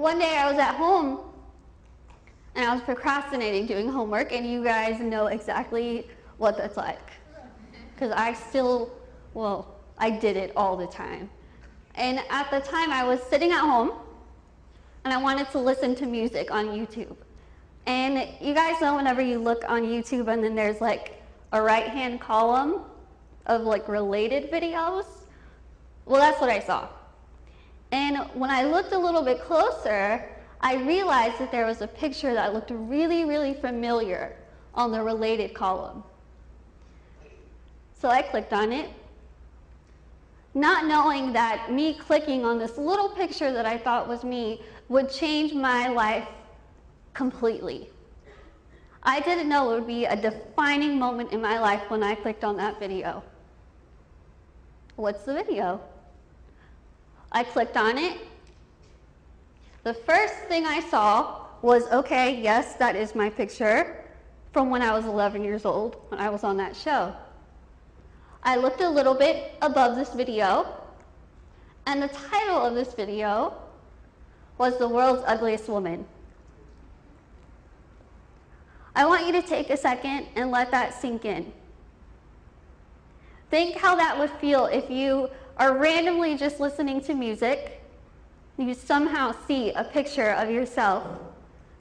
one day I was at home and I was procrastinating doing homework, and you guys know exactly what that's like. Because I did it all the time. And at the time I was sitting at home and I wanted to listen to music on YouTube. And you guys know whenever you look on YouTube and then there's like a right-hand column of like related videos? Well, that's what I saw. And when I looked a little bit closer, I realized that there was a picture that looked really, really familiar on the related column. So I clicked on it, not knowing that me clicking on this little picture that I thought was me would change my life completely. I didn't know it would be a defining moment in my life when I clicked on that video. What's the video? I clicked on it. The first thing I saw was, okay, yes, that is my picture from when I was 11 years old, when I was on that show. I looked a little bit above this video, and the title of this video was The World's Ugliest Woman. I want you to take a second and let that sink in. Think how that would feel if you are randomly just listening to music, you somehow see a picture of yourself,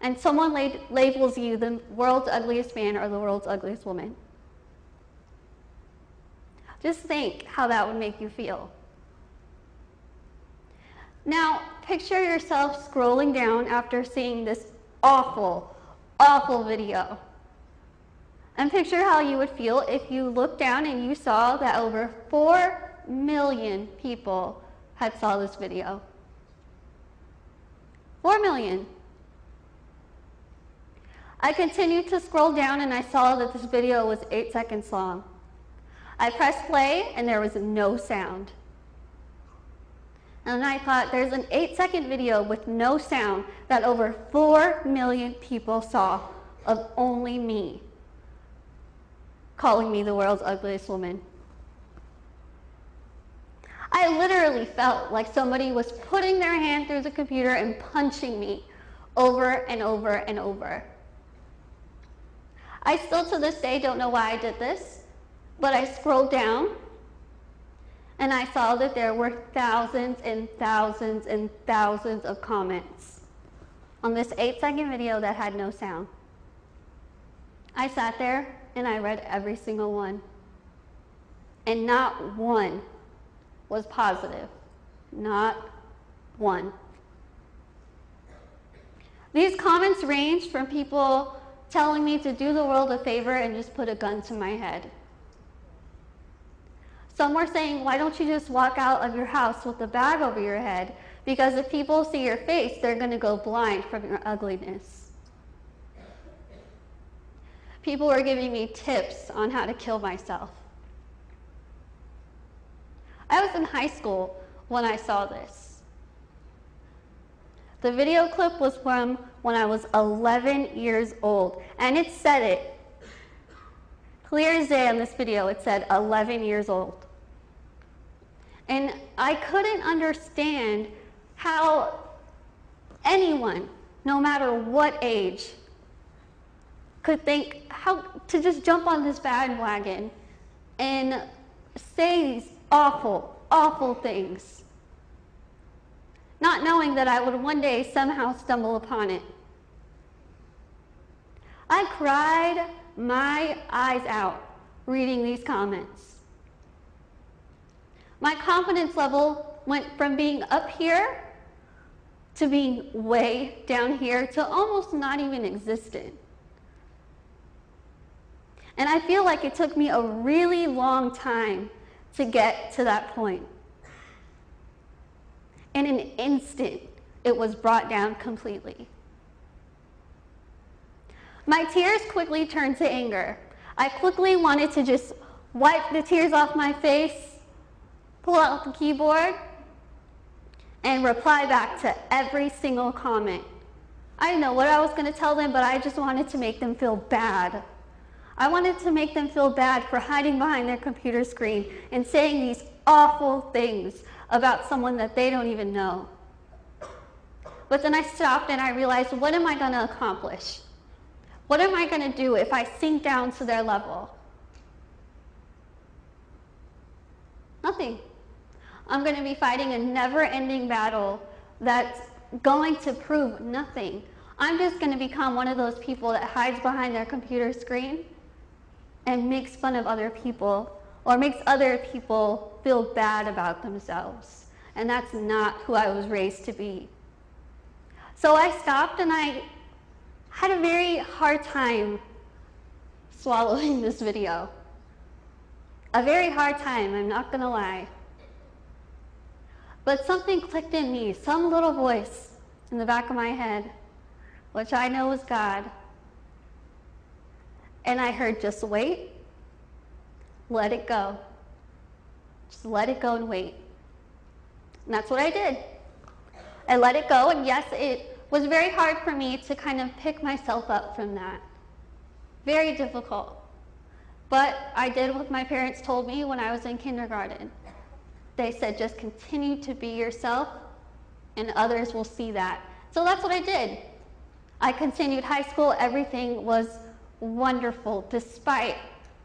and someone labels you the world's ugliest man or the world's ugliest woman. Just think how that would make you feel. Now, picture yourself scrolling down after seeing this awful, awful video. And picture how you would feel if you looked down and you saw that over 4 million people had saw this video. 4 million. I continued to scroll down and I saw that this video was 8 seconds long. I pressed play and there was no sound. And I thought, there's an 8-second video with no sound that over 4 million people saw of only me calling me the world's ugliest woman. I literally felt like somebody was putting their hand through the computer and punching me over and over and over. I still to this day don't know why I did this, but I scrolled down and I saw that there were thousands and thousands and thousands of comments on this 8-second video that had no sound. I sat there and I read every single one, and not one was positive. Not one. These comments ranged from people telling me to do the world a favor and just put a gun to my head. Some were saying, why don't you just walk out of your house with a bag over your head? Because if people see your face, they're going to go blind from your ugliness. People were giving me tips on how to kill myself. I was in high school when I saw this. The video clip was from when I was 11 years old, and it said it. Clear as day on this video, it said 11 years old. And I couldn't understand how anyone, no matter what age, could think how to just jump on this bandwagon and say these awful, awful things, not knowing that I would one day somehow stumble upon it. I cried my eyes out reading these comments. My confidence level went from being up here to being way down here to almost not even existent. And I feel like it took me a really long time to get to that point. In an instant, it was brought down completely. My tears quickly turned to anger. I quickly wanted to just wipe the tears off my face, pull out the keyboard, and reply back to every single comment. I didn't know what I was going to tell them, but I just wanted to make them feel bad. I wanted to make them feel bad for hiding behind their computer screen and saying these awful things about someone that they don't even know. But then I stopped and I realized, what am I going to accomplish? What am I going to do if I sink down to their level? Nothing. I'm going to be fighting a never-ending battle that's going to prove nothing. I'm just going to become one of those people that hides behind their computer screen and makes fun of other people, or makes other people feel bad about themselves. And that's not who I was raised to be. So I stopped, and I had a very hard time swallowing this video. A very hard time, I'm not going to lie. But something clicked in me, some little voice in the back of my head, which I know is God. And I heard, just wait, let it go. Just let it go and wait. And that's what I did. I let it go, and yes, it was very hard for me to kind of pick myself up from that. Very difficult. But I did what my parents told me when I was in kindergarten. They said, just continue to be yourself, and others will see that. So that's what I did. I continued high school. Everything was wonderful despite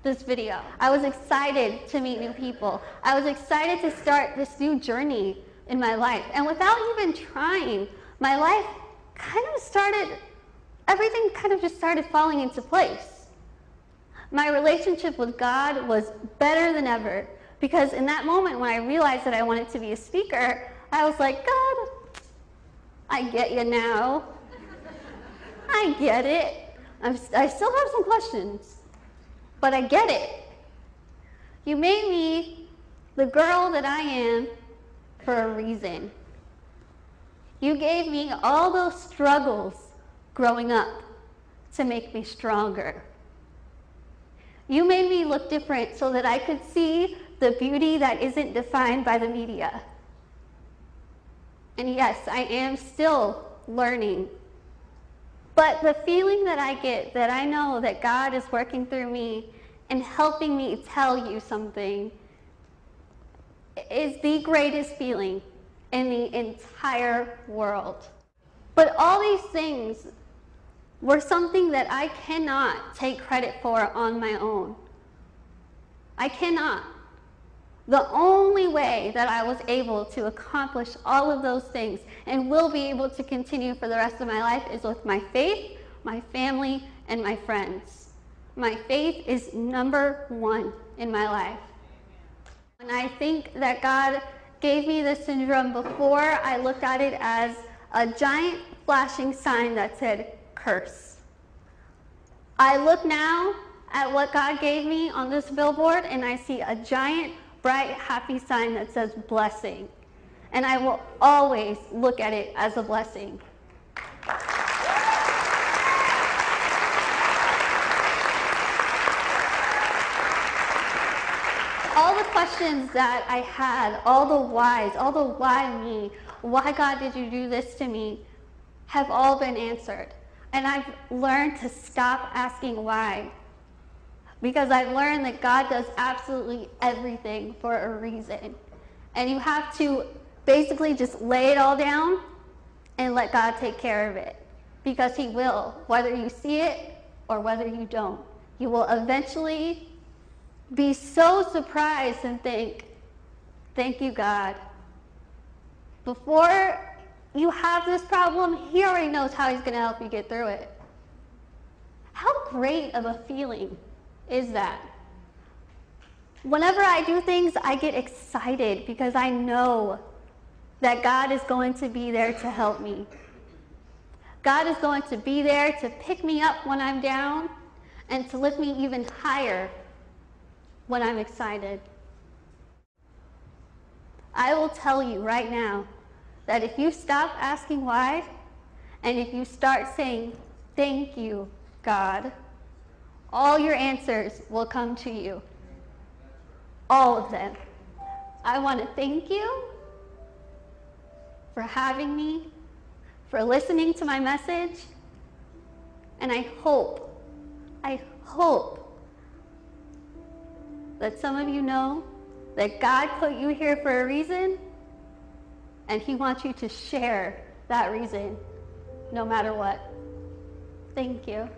this video. I was excited to meet new people. I was excited to start this new journey in my life. And without even trying, my life everything kind of just started falling into place. My relationship with God was better than ever, because in that moment when I realized that I wanted to be a speaker, I was like, God, I get you now. I get it. I still have some questions, but I get it. You made me the girl that I am for a reason. You gave me all those struggles growing up to make me stronger. You made me look different so that I could see the beauty that isn't defined by the media. And yes, I am still learning. But the feeling that I get, that I know that God is working through me and helping me tell you something, is the greatest feeling in the entire world. But all these things were something that I cannot take credit for on my own. I cannot. The only way that I was able to accomplish all of those things and will be able to continue for the rest of my life is with my faith, my family, and my friends. My faith is #1 in my life. And I think that God gave me this syndrome before I looked at it as a giant flashing sign that said, curse. I look now at what God gave me on this billboard, and I see a giant, bright, happy sign that says blessing. And I will always look at it as a blessing. All the questions that I had, all the whys, all the why me, why God did you do this to me, have all been answered. And I've learned to stop asking why, because I've learned that God does absolutely everything for a reason. And you have to basically just lay it all down and let God take care of it, because He will, whether you see it or whether you don't. You will eventually be so surprised and think, thank you, God. Before you have this problem, He already knows how He's going to help you get through it. How great of a feeling is that? Whenever I do things, I get excited because I know that God is going to be there to help me. God is going to be there to pick me up when I'm down and to lift me even higher when I'm excited. I will tell you right now that if you stop asking why, and if you start saying, thank you, God, all your answers will come to you. All of them. I want to thank you for having me, for listening to my message, and I hope that some of you know that God put you here for a reason, and He wants you to share that reason, no matter what. Thank you.